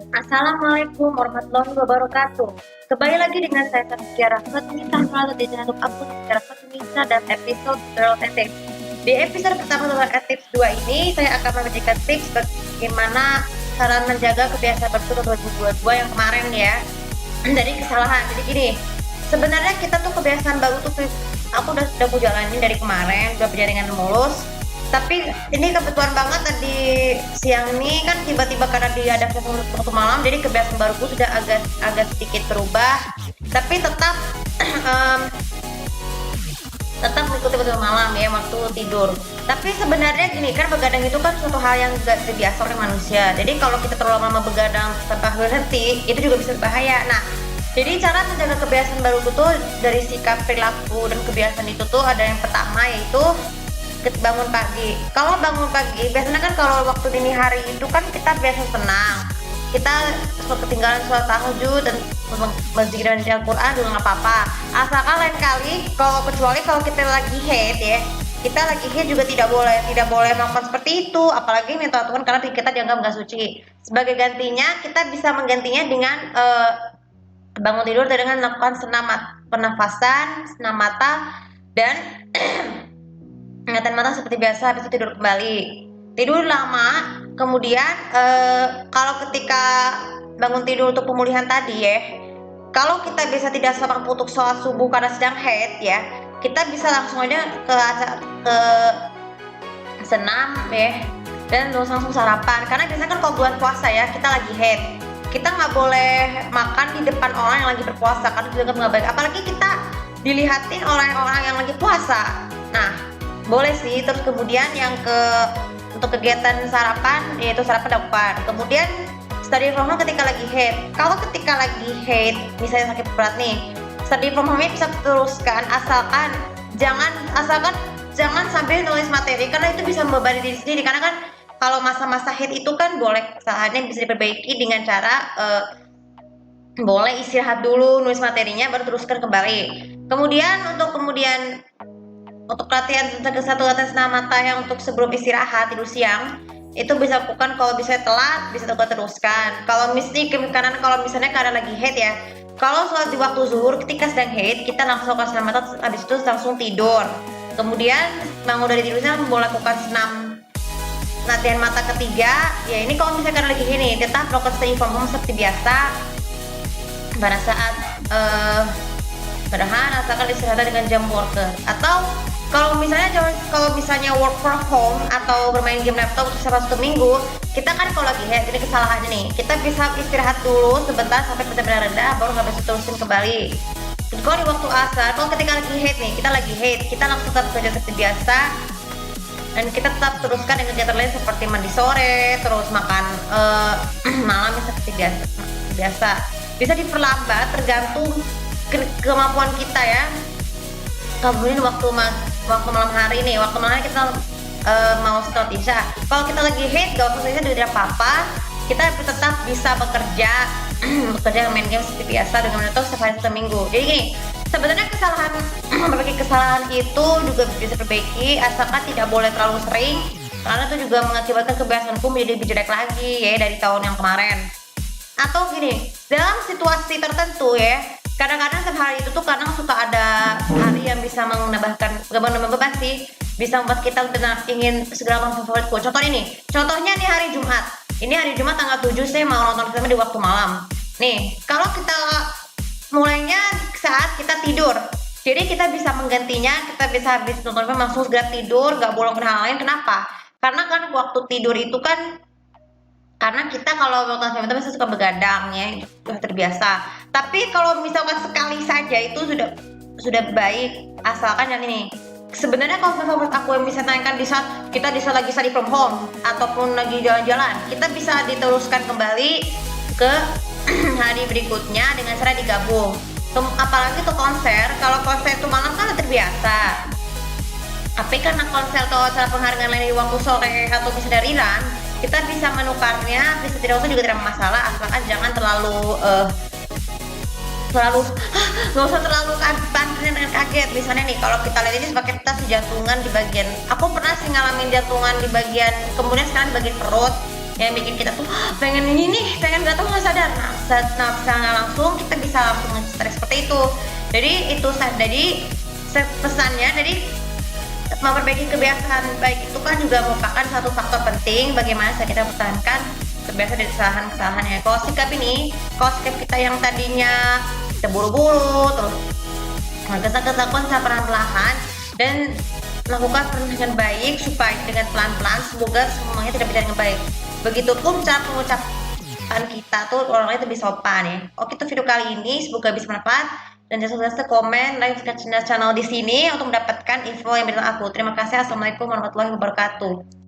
Assalamualaikum warahmatullahi wabarakatuh. Kembali lagi dengan saya Saskia Rahmat Nisa selalu di channel aku Saskia Rahmat Nisa dan episode Girl and Tips. Di episode pertama Girl and Tips 2 ini saya akan memberikan tips bagaimana cara menjaga kebiasaan bersyukur 2022 yang kemarin ya dari kesalahan. Jadi gini, sebenarnya kita tuh kebiasaan baru tuh aku sudah aku jalanin dari kemarin, udah berjalan dengan mulus. Tapi ini kebetulan banget tadi siang ini kan tiba-tiba karena ada waktu malam, jadi kebiasaan baruku sudah agak sedikit berubah. Tapi tetap tetap mengikuti waktu malam ya waktu tidur. Tapi sebenarnya gini kan, begadang itu kan suatu hal yang gak terbiasa oleh manusia. Jadi kalau kita terlalu lama begadang tanpa berhenti, itu juga bisa berbahaya. Nah, jadi cara menjaga kebiasaan baru itu dari sikap, perilaku, dan kebiasaan itu tuh ada yang pertama yaitu bangun pagi. Kalau bangun pagi, biasanya kan kalau waktu dini hari itu kan kita biasa senang. Kita ketinggalan sholat tahajud dan berzikir dan baca Al-Quran juga nggak apa-apa. Asalkan lain kali, kecuali kalau kita lagi haid ya, kita lagi haid juga tidak boleh melakukan seperti itu. Apalagi minta Tuhan karena kita dianggap nggak suci. Sebagai gantinya, kita bisa menggantinya dengan bangun tidur dengan melakukan pernafasan, senam mata, dan ingatan mata seperti biasa, habis itu tidur kembali. Tidur lama, kemudian kalau ketika bangun tidur untuk pemulihan tadi ya, kalau kita bisa tidak sempat untuk sholat subuh karena sedang haid ya, kita bisa langsung aja ke senam ya, dan langsung sarapan. Karena biasanya kan kalau bulan puasa ya, kita lagi haid, kita nggak boleh makan di depan orang yang lagi berpuasa karena juga nggak baik. Apalagi kita dilihatin orang-orang yang lagi puasa. Nah, boleh sih. Terus kemudian untuk kegiatan sarapan yaitu sarapan dapat. Kemudian study from home ketika lagi haid. Kalau ketika lagi haid misalnya sakit berat nih, study from home bisa teruskan asalkan jangan sambil nulis materi karena itu bisa membebani diri sendiri. Karena kan kalau masa-masa haid itu kan boleh kesalahannya bisa diperbaiki dengan cara boleh istirahat dulu, nulis materinya baru teruskan kembali. Kemudian untuk latihan latihan senam mata yang untuk sebelum istirahat tidur siang itu bisa lakukan. Kalau bisa telat bisa teruskan. Kalau misalnya karena lagi haid ya, kalau sholat di waktu zuhur ketika sedang haid, kita langsung lakukan senam mata, habis itu langsung tidur. Kemudian bangun dari tidurnya boleh lakukan senam latihan mata ketiga ya. Ini kalau misalnya karena lagi gini, tetap melakukan stay from home seperti biasa pada saat padahal asalkan istirahat dengan jam worker. Atau kalau misalnya work from home atau bermain game laptop selama 1 minggu, kita kan kalau lagi haid, ini kesalahannya nih, kita bisa istirahat dulu sebentar sampai benar-benar rendah baru nggak bisa terusin kembali. Jadi kalau di waktu asar, kalau ketika lagi haid, kita langsung tetap kerja seperti biasa dan kita tetap teruskan dengan kegiatan lain seperti mandi sore, terus makan malam seperti biasa. Bisa diperlambat tergantung kemampuan kita ya. Kemudian waktu malam hari nih, kita mau sholat isya. Kalau kita lagi haid gak usah isya tidak apa-apa, kita tetap bisa bekerja main game seperti biasa dengan menonton setiap hari 1 minggu. Jadi gini, sebenarnya berbagai kesalahan itu juga bisa diperbaiki asalkan tidak boleh terlalu sering, karena itu juga mengakibatkan kebiasaanku menjadi lebih jelek lagi ya dari tahun yang kemarin. Atau gini, dalam situasi tertentu ya, kadang-kadang setiap hari itu tuh kadang suka ada hari yang bisa menambahkan beban sih, bisa membuat kita ingin segera nonton favoritku. Contohnya nih hari Jumat. Ini hari Jumat tanggal 7 saya mau nonton film di waktu malam. Nih, kalau kita mulainya saat kita tidur, jadi kita bisa menggantinya, kita bisa habis nonton film langsung segera tidur, gak boleh hal lain. Kenapa? Karena kan waktu tidur itu kan, karena kita kalau nonton film itu biasanya suka begadang ya, sudah terbiasa. Tapi kalau misalkan sekali saja itu sudah baik, asalkan yang ini. Sebenarnya kalau favorit aku yang bisa tanyakan di saat lagi study from home ataupun lagi jalan-jalan, kita bisa diteruskan kembali ke hari berikutnya dengan cara digabung. Apalagi tuh konser, kalau konser itu malam kan terbiasa. Tapi karena konser atau acara penghargaan lain di waktu sore atau bisa dari run, kita bisa menukarnya, bisa tidak usah juga tidak masalah, asalkan jangan terlalu nggak usah terlalu panik dan kaget. Misalnya nih, kalau kita lihat ini sebagai kita jantungan di bagian, aku pernah sih ngalamin jantungan di bagian, kemudian sekarang di bagian perut. yang bikin kita tuh pengen ini nih, pengen nggak tahu nggak sadar. Nah secara langsung kita bisa langsung nge-strike seperti itu. Jadi itu jadi pesannya, jadi memperbaiki kebiasaan baik itu kan juga merupakan satu faktor penting bagaimana kita mempertahankan kebiasaan dari kesalahan-kesalahan ya. Kalau sikap kita yang tadinya kita buru-buru terus kita lakukan secara perlahan-lahan dan lakukan dengan baik supaya dengan pelan-pelan semoga semuanya tidak bisa dengan baik. Begitupun cara pengucapan kita tuh orang lain lebih sopan ya. Oke, itu video kali ini semoga bisa bermanfaat dan jangan lupa komen, like, subscribe channel di sini untuk mendapatkan info yang dari aku. Terima kasih. Assalamualaikum warahmatullahi wabarakatuh.